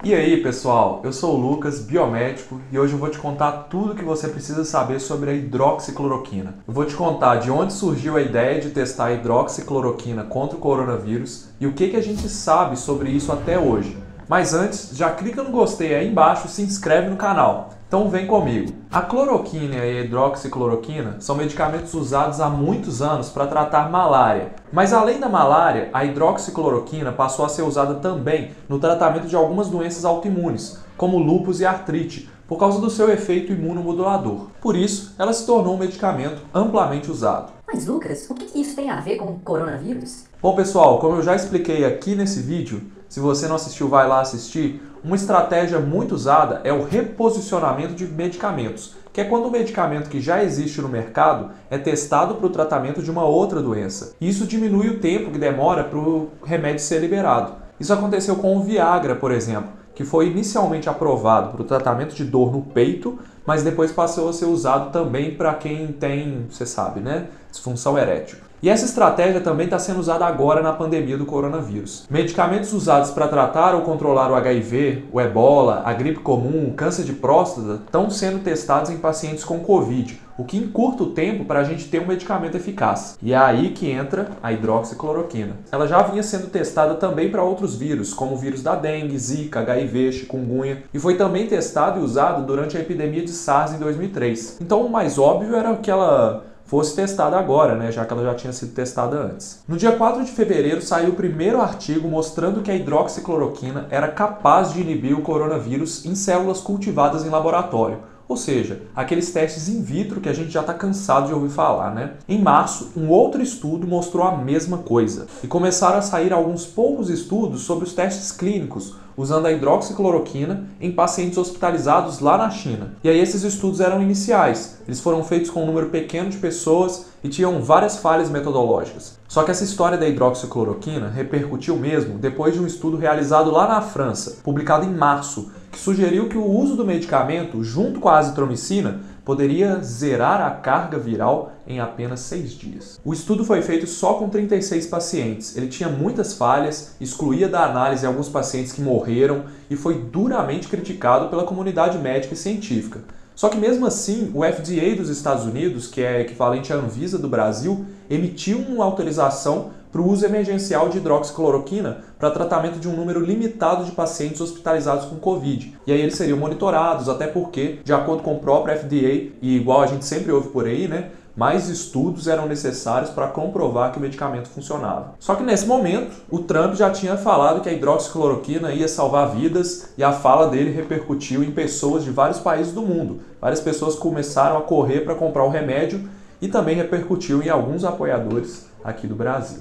E aí, pessoal, eu sou o Lucas, biomédico, e hoje eu vou te contar tudo o que você precisa saber sobre a hidroxicloroquina. Eu vou te contar de onde surgiu a ideia de testar a hidroxicloroquina contra o coronavírus e o que a gente sabe sobre isso até hoje. Mas antes, já clica no gostei aí embaixo e se inscreve no canal. Então vem comigo. A cloroquina e a hidroxicloroquina são medicamentos usados há muitos anos para tratar malária. Mas além da malária, a hidroxicloroquina passou a ser usada também no tratamento de algumas doenças autoimunes, como lúpus e artrite, por causa do seu efeito imunomodulador. Por isso, ela se tornou um medicamento amplamente usado. Mas Lucas, o que isso tem a ver com o coronavírus? Bom, pessoal, como eu já expliquei aqui nesse vídeo, se você não assistiu, vai lá assistir, uma estratégia muito usada é o reposicionamento de medicamentos, que é quando o medicamento que já existe no mercado é testado para o tratamento de uma outra doença. Isso diminui o tempo que demora para o remédio ser liberado. Isso aconteceu com o Viagra, por exemplo, que foi inicialmente aprovado para o tratamento de dor no peito, mas depois passou a ser usado também para quem tem, você sabe, né, disfunção erétil. E essa estratégia também está sendo usada agora na pandemia do coronavírus. Medicamentos usados para tratar ou controlar o HIV, o ebola, a gripe comum, o câncer de próstata estão sendo testados em pacientes com Covid, o que encurta o tempo para a gente ter um medicamento eficaz. E é aí que entra a hidroxicloroquina. Ela já vinha sendo testada também para outros vírus, como o vírus da dengue, zika, HIV, chikungunya, e foi também testado e usado durante a epidemia de SARS em 2003. Então o mais óbvio era que ela fosse testada agora, né, já que ela já tinha sido testada antes. No dia 4 de fevereiro saiu o primeiro artigo mostrando que a hidroxicloroquina era capaz de inibir o coronavírus em células cultivadas em laboratório. Ou seja, aqueles testes in vitro que a gente já está cansado de ouvir falar, né? Em março, um outro estudo mostrou a mesma coisa. E começaram a sair alguns poucos estudos sobre os testes clínicos, usando a hidroxicloroquina em pacientes hospitalizados lá na China. E aí esses estudos eram iniciais. Eles foram feitos com um número pequeno de pessoas e tinham várias falhas metodológicas. Só que essa história da hidroxicloroquina repercutiu mesmo depois de um estudo realizado lá na França, publicado em março, que sugeriu que o uso do medicamento, junto com a azitromicina, poderia zerar a carga viral em apenas 6 dias. O estudo foi feito só com 36 pacientes. Ele tinha muitas falhas, excluía da análise alguns pacientes que morreram e foi duramente criticado pela comunidade médica e científica. Só que mesmo assim, o FDA dos Estados Unidos, que é equivalente à Anvisa do Brasil, emitiu uma autorização para o uso emergencial de hidroxicloroquina para tratamento de um número limitado de pacientes hospitalizados com Covid. E aí eles seriam monitorados, até porque, de acordo com o próprio FDA, e igual a gente sempre ouve por aí, né, mais estudos eram necessários para comprovar que o medicamento funcionava. Só que nesse momento, o Trump já tinha falado que a hidroxicloroquina ia salvar vidas e a fala dele repercutiu em pessoas de vários países do mundo. Várias pessoas começaram a correr para comprar o remédio e também repercutiu em alguns apoiadores aqui do Brasil.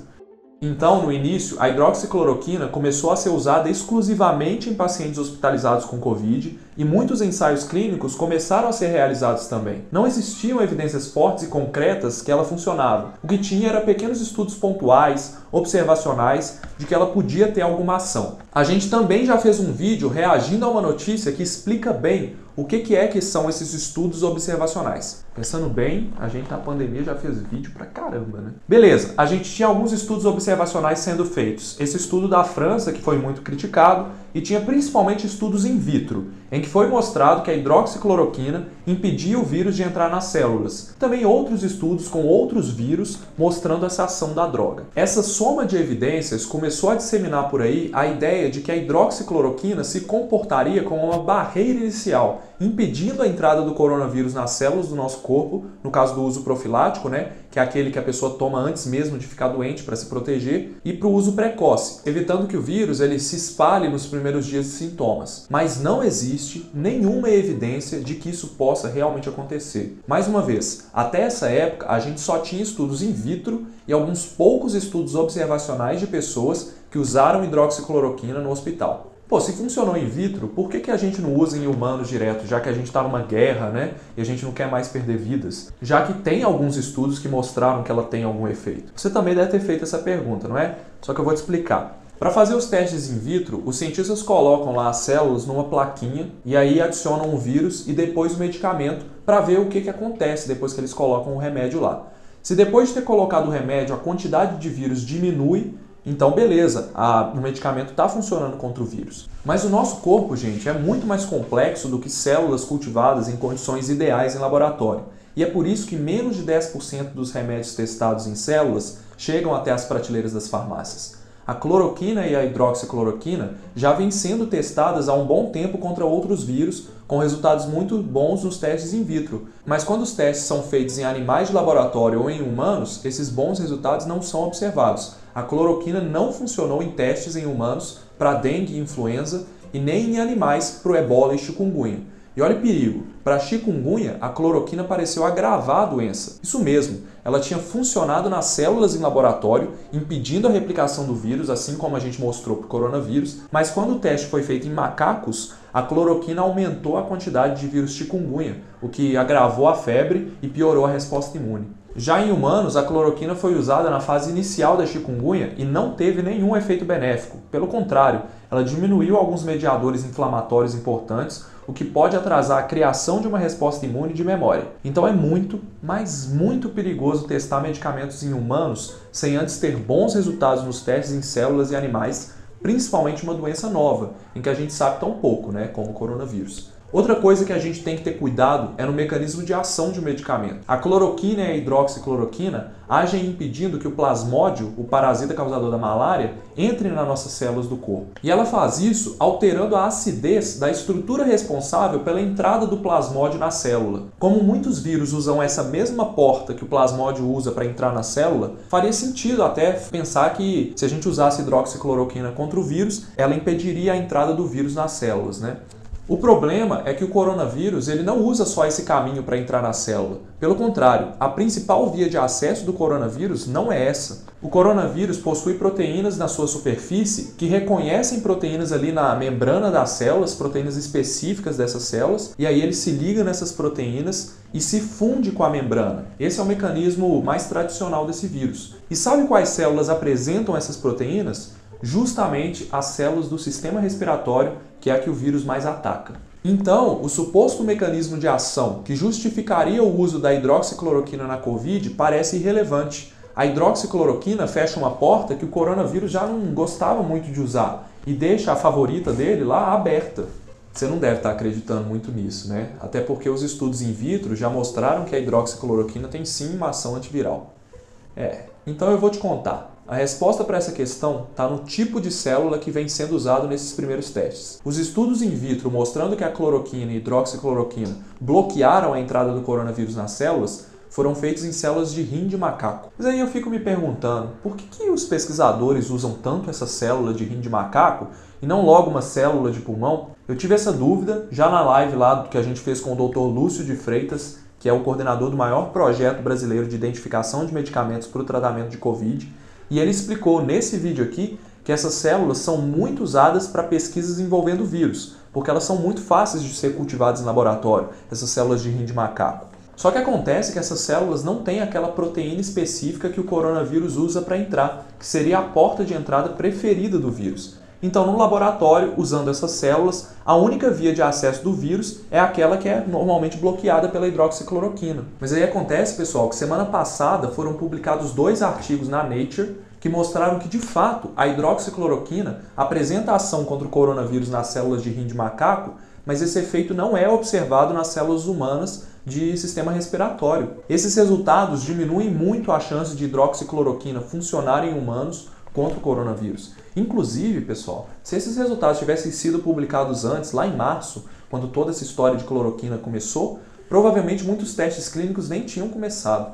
Então, no início, a hidroxicloroquina começou a ser usada exclusivamente em pacientes hospitalizados com Covid e muitos ensaios clínicos começaram a ser realizados também. Não existiam evidências fortes e concretas que ela funcionava. O que tinha era pequenos estudos pontuais, observacionais, de que ela podia ter alguma ação. A gente também já fez um vídeo reagindo a uma notícia que explica bem o que são esses estudos observacionais. Pensando bem, a gente na pandemia já fez vídeo pra caramba, né? Beleza, a gente tinha alguns estudos observacionais sendo feitos. Esse estudo da França, que foi muito criticado, e tinha principalmente estudos in vitro, em que foi mostrado que a hidroxicloroquina impedia o vírus de entrar nas células. Também outros estudos com outros vírus mostrando essa ação da droga. Essa soma de evidências começou a disseminar por aí a ideia de que a hidroxicloroquina se comportaria como uma barreira inicial, impedindo a entrada do coronavírus nas células do nosso corpo, no caso do uso profilático, né, que é aquele que a pessoa toma antes mesmo de ficar doente para se proteger, e para o uso precoce, evitando que o vírus ele se espalhe nos primeiros dias de sintomas. Mas não existe nenhuma evidência de que isso possa realmente acontecer. Mais uma vez, até essa época a gente só tinha estudos in vitro e alguns poucos estudos observacionais de pessoas que usaram hidroxicloroquina no hospital. Pô, se funcionou in vitro, por que a gente não usa em humanos direto, já que a gente está numa guerra, né? E a gente não quer mais perder vidas? Já que tem alguns estudos que mostraram que ela tem algum efeito. Você também deve ter feito essa pergunta, não é? Só que eu vou te explicar. Para fazer os testes in vitro, os cientistas colocam lá as células numa plaquinha e aí adicionam um vírus e depois o medicamento para ver o que acontece depois que eles colocam o remédio lá. Se depois de ter colocado o remédio a quantidade de vírus diminui, Então, beleza, o medicamento está funcionando contra o vírus. Mas o nosso corpo, gente, é muito mais complexo do que células cultivadas em condições ideais em laboratório. E é por isso que menos de 10% dos remédios testados em células chegam até as prateleiras das farmácias. A cloroquina e a hidroxicloroquina já vêm sendo testadas há um bom tempo contra outros vírus, com resultados muito bons nos testes in vitro. Mas quando os testes são feitos em animais de laboratório ou em humanos, esses bons resultados não são observados. A cloroquina não funcionou em testes em humanos para dengue e influenza e nem em animais para o ebola e chikungunya. E olha o perigo, para a chikungunya, a cloroquina pareceu agravar a doença. Isso mesmo, ela tinha funcionado nas células em laboratório, impedindo a replicação do vírus, assim como a gente mostrou para o coronavírus, mas quando o teste foi feito em macacos, a cloroquina aumentou a quantidade de vírus chikungunya, o que agravou a febre e piorou a resposta imune. Já em humanos, a cloroquina foi usada na fase inicial da chikungunya e não teve nenhum efeito benéfico. Pelo contrário, ela diminuiu alguns mediadores inflamatórios importantes, o que pode atrasar a criação de uma resposta imune de memória. Então é muito, mas muito perigoso testar medicamentos em humanos sem antes ter bons resultados nos testes em células e animais, principalmente uma doença nova, em que a gente sabe tão pouco, como o coronavírus. Outra coisa que a gente tem que ter cuidado é no mecanismo de ação de um medicamento. A cloroquina e a hidroxicloroquina agem impedindo que o plasmódio, o parasita causador da malária, entre nas nossas células do corpo. E ela faz isso alterando a acidez da estrutura responsável pela entrada do plasmódio na célula. Como muitos vírus usam essa mesma porta que o plasmódio usa para entrar na célula, faria sentido até pensar que se a gente usasse hidroxicloroquina contra o vírus, ela impediria a entrada do vírus nas células, O problema é que o coronavírus ele não usa só esse caminho para entrar na célula. Pelo contrário, a principal via de acesso do coronavírus não é essa. O coronavírus possui proteínas na sua superfície que reconhecem proteínas ali na membrana das células, proteínas específicas dessas células, e aí ele se liga nessas proteínas e se funde com a membrana. Esse é o mecanismo mais tradicional desse vírus. E sabe quais células apresentam essas proteínas? Justamente as células do sistema respiratório, que é a que o vírus mais ataca. Então, o suposto mecanismo de ação que justificaria o uso da hidroxicloroquina na Covid parece irrelevante. A hidroxicloroquina fecha uma porta que o coronavírus já não gostava muito de usar e deixa a favorita dele lá aberta. Você não deve estar acreditando muito nisso, Até porque os estudos in vitro já mostraram que a hidroxicloroquina tem sim uma ação antiviral. Então eu vou te contar. A resposta para essa questão está no tipo de célula que vem sendo usado nesses primeiros testes. Os estudos in vitro mostrando que a cloroquina e hidroxicloroquina bloquearam a entrada do coronavírus nas células foram feitos em células de rim de macaco. Mas aí eu fico me perguntando, por que os pesquisadores usam tanto essa célula de rim de macaco e não logo uma célula de pulmão? Eu tive essa dúvida já na live lá que a gente fez com o Dr. Lúcio de Freitas, que é o coordenador do maior projeto brasileiro de identificação de medicamentos para o tratamento de Covid. E ele explicou nesse vídeo aqui que essas células são muito usadas para pesquisas envolvendo vírus, porque elas são muito fáceis de ser cultivadas em laboratório, essas células de rim de macaco. Só que acontece que essas células não têm aquela proteína específica que o coronavírus usa para entrar, que seria a porta de entrada preferida do vírus. Então, no laboratório, usando essas células, a única via de acesso do vírus é aquela que é normalmente bloqueada pela hidroxicloroquina. Mas aí acontece, pessoal, que semana passada foram publicados 2 artigos na Nature que mostraram que, de fato, a hidroxicloroquina apresenta ação contra o coronavírus nas células de rim de macaco, mas esse efeito não é observado nas células humanas de sistema respiratório. Esses resultados diminuem muito a chance de hidroxicloroquina funcionar em humanos contra o coronavírus. Inclusive, pessoal, se esses resultados tivessem sido publicados antes, lá em março, quando toda essa história de cloroquina começou, provavelmente muitos testes clínicos nem tinham começado.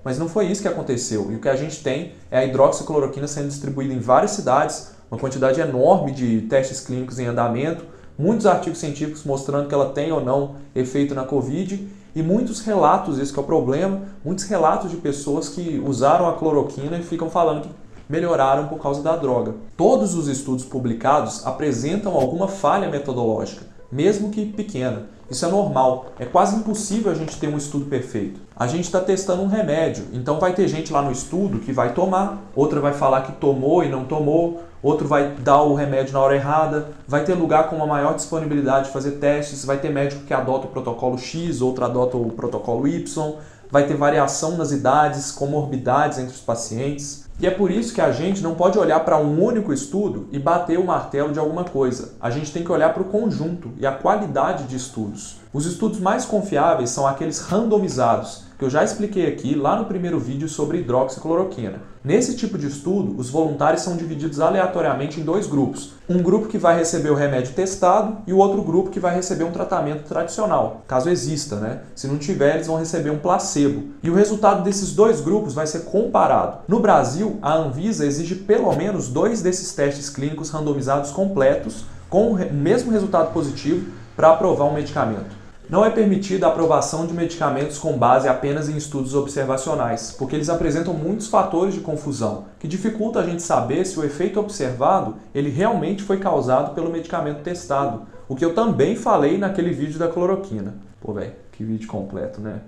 Mas não foi isso que aconteceu. E o que a gente tem é a hidroxicloroquina sendo distribuída em várias cidades, uma quantidade enorme de testes clínicos em andamento, muitos artigos científicos mostrando que ela tem ou não efeito na Covid e muitos relatos, esse que é o problema, muitos relatos de pessoas que usaram a cloroquina e ficam falando que melhoraram por causa da droga. Todos os estudos publicados apresentam alguma falha metodológica, mesmo que pequena. Isso é normal. É quase impossível a gente ter um estudo perfeito. A gente está testando um remédio, então vai ter gente lá no estudo que vai tomar, outra vai falar que tomou e não tomou, outro vai dar o remédio na hora errada, vai ter lugar com uma maior disponibilidade de fazer testes, vai ter médico que adota o protocolo X, outro adota o protocolo Y, vai ter variação nas idades, comorbidades entre os pacientes. E é por isso que a gente não pode olhar para um único estudo e bater o martelo de alguma coisa. A gente tem que olhar para o conjunto e a qualidade de estudos. Os estudos mais confiáveis são aqueles randomizados, que eu já expliquei aqui lá no primeiro vídeo sobre hidroxicloroquina. Nesse tipo de estudo, os voluntários são divididos aleatoriamente em dois grupos. Um grupo que vai receber o remédio testado e o outro grupo que vai receber um tratamento tradicional, caso exista, né? Se não tiver, eles vão receber um placebo. E o resultado desses dois grupos vai ser comparado. No Brasil, a Anvisa exige pelo menos 2 desses testes clínicos randomizados completos, com o mesmo resultado positivo, para aprovar um medicamento. Não é permitida a aprovação de medicamentos com base apenas em estudos observacionais, porque eles apresentam muitos fatores de confusão, que dificultam a gente saber se o efeito observado ele realmente foi causado pelo medicamento testado, o que eu também falei naquele vídeo da cloroquina. Pô, velho, que vídeo completo, né?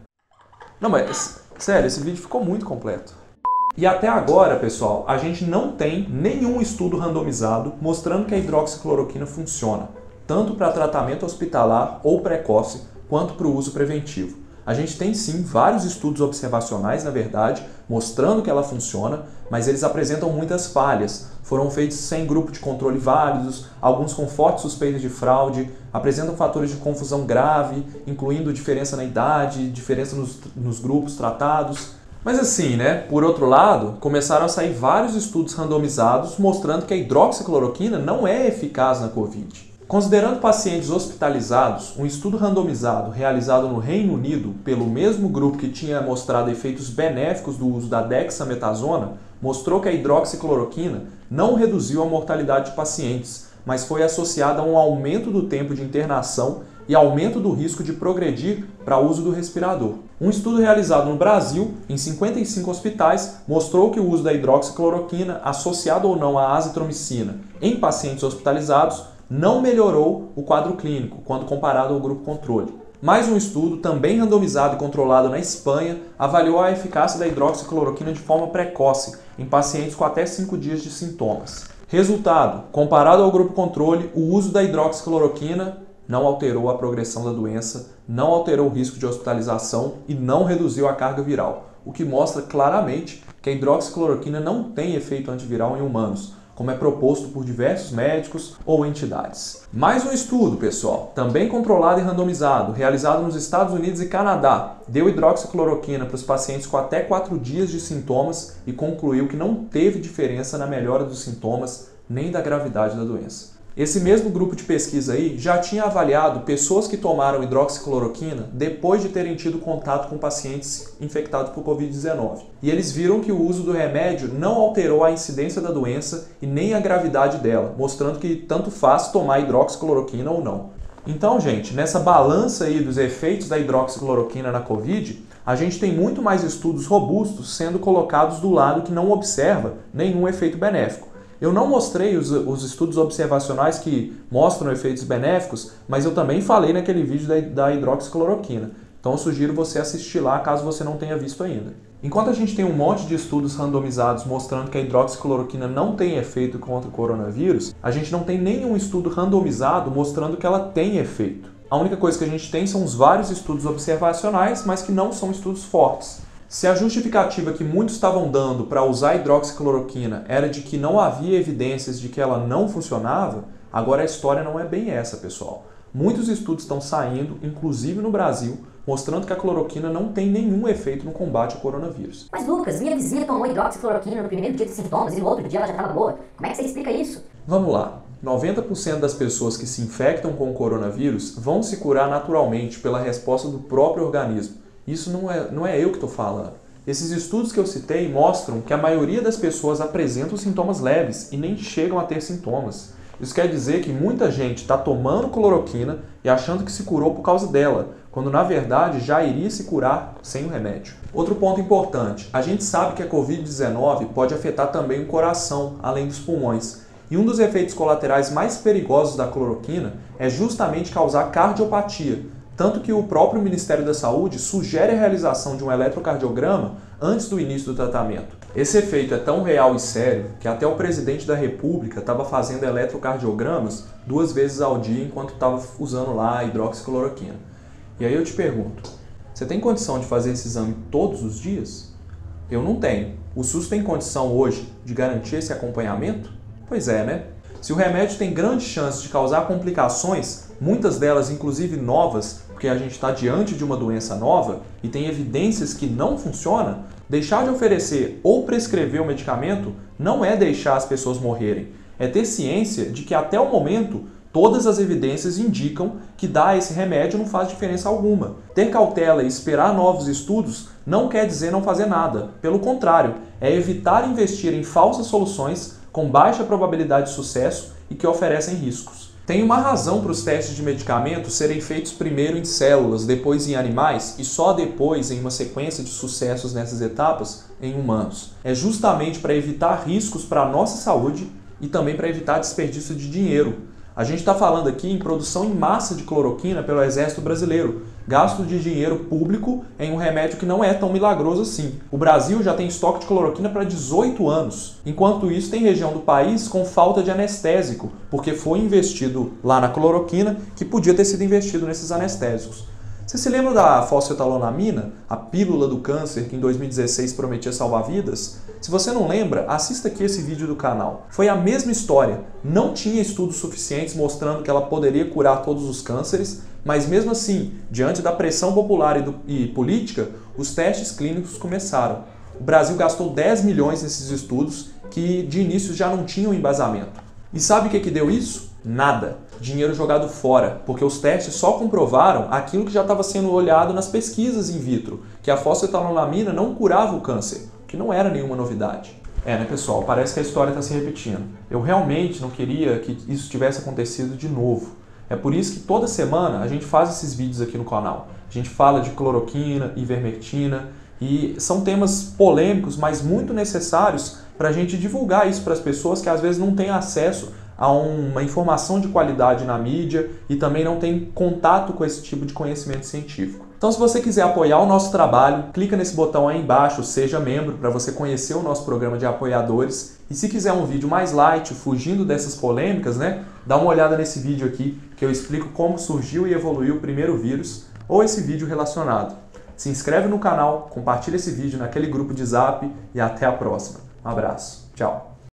Não, mas, sério, esse vídeo ficou muito completo. E até agora, pessoal, a gente não tem nenhum estudo randomizado mostrando que a hidroxicloroquina funciona, tanto para tratamento hospitalar ou precoce, quanto para o uso preventivo. A gente tem sim vários estudos observacionais, na verdade, mostrando que ela funciona, mas eles apresentam muitas falhas. Foram feitos sem grupo de controle válidos, alguns com forte suspeita de fraude, apresentam fatores de confusão grave, incluindo diferença na idade, diferença nos grupos tratados. Mas assim, né, por outro lado, começaram a sair vários estudos randomizados mostrando que a hidroxicloroquina não é eficaz na Covid. Considerando pacientes hospitalizados, um estudo randomizado realizado no Reino Unido pelo mesmo grupo que tinha mostrado efeitos benéficos do uso da dexametasona, mostrou que a hidroxicloroquina não reduziu a mortalidade de pacientes, mas foi associada a um aumento do tempo de internação e aumento do risco de progredir para o uso do respirador. Um estudo realizado no Brasil, em 55 hospitais, mostrou que o uso da hidroxicloroquina, associado ou não à azitromicina, em pacientes hospitalizados, não melhorou o quadro clínico quando comparado ao grupo controle. Mais um estudo, também randomizado e controlado na Espanha, avaliou a eficácia da hidroxicloroquina de forma precoce em pacientes com até 5 dias de sintomas. Resultado: comparado ao grupo controle, o uso da hidroxicloroquina não alterou a progressão da doença, não alterou o risco de hospitalização e não reduziu a carga viral, o que mostra claramente que a hidroxicloroquina não tem efeito antiviral em humanos, como é proposto por diversos médicos ou entidades. Mais um estudo, pessoal, também controlado e randomizado, realizado nos Estados Unidos e Canadá, deu hidroxicloroquina para os pacientes com até 4 dias de sintomas e concluiu que não teve diferença na melhora dos sintomas nem da gravidade da doença. Esse mesmo grupo de pesquisa aí já tinha avaliado pessoas que tomaram hidroxicloroquina depois de terem tido contato com pacientes infectados por Covid-19. E eles viram que o uso do remédio não alterou a incidência da doença e nem a gravidade dela, mostrando que tanto faz tomar hidroxicloroquina ou não. Então, gente, nessa balança aí dos efeitos da hidroxicloroquina na Covid, a gente tem muito mais estudos robustos sendo colocados do lado que não observa nenhum efeito benéfico. Eu não mostrei os estudos observacionais que mostram efeitos benéficos, mas eu também falei naquele vídeo da hidroxicloroquina. Então eu sugiro você assistir lá caso você não tenha visto ainda. Enquanto a gente tem um monte de estudos randomizados mostrando que a hidroxicloroquina não tem efeito contra o coronavírus, a gente não tem nenhum estudo randomizado mostrando que ela tem efeito. A única coisa que a gente tem são os vários estudos observacionais, mas que não são estudos fortes. Se a justificativa que muitos estavam dando para usar a hidroxicloroquina era de que não havia evidências de que ela não funcionava, agora a história não é bem essa, pessoal. Muitos estudos estão saindo, inclusive no Brasil, mostrando que a cloroquina não tem nenhum efeito no combate ao coronavírus. Mas Lucas, minha vizinha tomou hidroxicloroquina no primeiro dia dos sintomas e no outro dia ela já estava boa. Como é que você explica isso? Vamos lá. 90% das pessoas que se infectam com o coronavírus vão se curar naturalmente pela resposta do próprio organismo. Isso não é eu que estou falando. Esses estudos que eu citei mostram que a maioria das pessoas apresentam sintomas leves e nem chegam a ter sintomas. Isso quer dizer que muita gente está tomando cloroquina e achando que se curou por causa dela, quando na verdade já iria se curar sem o remédio. Outro ponto importante, a gente sabe que a Covid-19 pode afetar também o coração, além dos pulmões. E um dos efeitos colaterais mais perigosos da cloroquina é justamente causar cardiopatia, tanto que o próprio Ministério da Saúde sugere a realização de um eletrocardiograma antes do início do tratamento. Esse efeito é tão real e sério que até o presidente da República estava fazendo eletrocardiogramas 2 vezes ao dia enquanto estava usando lá a hidroxicloroquina. E aí eu te pergunto, Você tem condição de fazer esse exame todos os dias? Eu não tenho. O SUS tem condição hoje de garantir esse acompanhamento? Pois é, né? Se o remédio tem grande chance de causar complicações, muitas delas inclusive novas, porque a gente está diante de uma doença nova e tem evidências que não funciona, deixar de oferecer ou prescrever o medicamento não é deixar as pessoas morrerem. É ter ciência de que até o momento todas as evidências indicam que dar esse remédio não faz diferença alguma. Ter cautela e esperar novos estudos não quer dizer não fazer nada. Pelo contrário, é evitar investir em falsas soluções com baixa probabilidade de sucesso e que oferecem riscos. Tem uma razão para os testes de medicamentos serem feitos primeiro em células, depois em animais e só depois, em uma sequência de sucessos nessas etapas, em humanos. É justamente para evitar riscos para a nossa saúde e também para evitar desperdício de dinheiro. A gente está falando aqui em produção em massa de cloroquina pelo Exército Brasileiro, gasto de dinheiro público em um remédio que não é tão milagroso assim. O Brasil já tem estoque de cloroquina para 18 anos. Enquanto isso, tem região do país com falta de anestésico, porque foi investido lá na cloroquina que podia ter sido investido nesses anestésicos. Você se lembra da fosfetanolamina, a pílula do câncer que em 2016 prometia salvar vidas? Se você não lembra, assista aqui esse vídeo do canal. Foi a mesma história. Não tinha estudos suficientes mostrando que ela poderia curar todos os cânceres, mas mesmo assim, diante da pressão popular e política, os testes clínicos começaram. O Brasil gastou 10 milhões nesses estudos que de início já não tinham embasamento. E sabe o que deu isso? Nada. Dinheiro jogado fora, porque os testes só comprovaram aquilo que já estava sendo olhado nas pesquisas in vitro, que a fosfetanolamina não curava o câncer, que não era nenhuma novidade. Né, pessoal? Parece que a história está se repetindo. Eu realmente não queria que isso tivesse acontecido de novo. É por isso que toda semana a gente faz esses vídeos aqui no canal. A gente fala de cloroquina, ivermectina, e são temas polêmicos, mas muito necessários para a gente divulgar isso para as pessoas que às vezes não têm acesso a uma informação de qualidade na mídia e também não tem contato com esse tipo de conhecimento científico. Então, se você quiser apoiar o nosso trabalho, clica nesse botão aí embaixo, seja membro, para você conhecer o nosso programa de apoiadores. E se quiser um vídeo mais light, fugindo dessas polêmicas, dá uma olhada nesse vídeo aqui, que eu explico como surgiu e evoluiu o primeiro vírus, ou esse vídeo relacionado. Se inscreve no canal, compartilha esse vídeo naquele grupo de Zap e até a próxima. Um abraço. Tchau.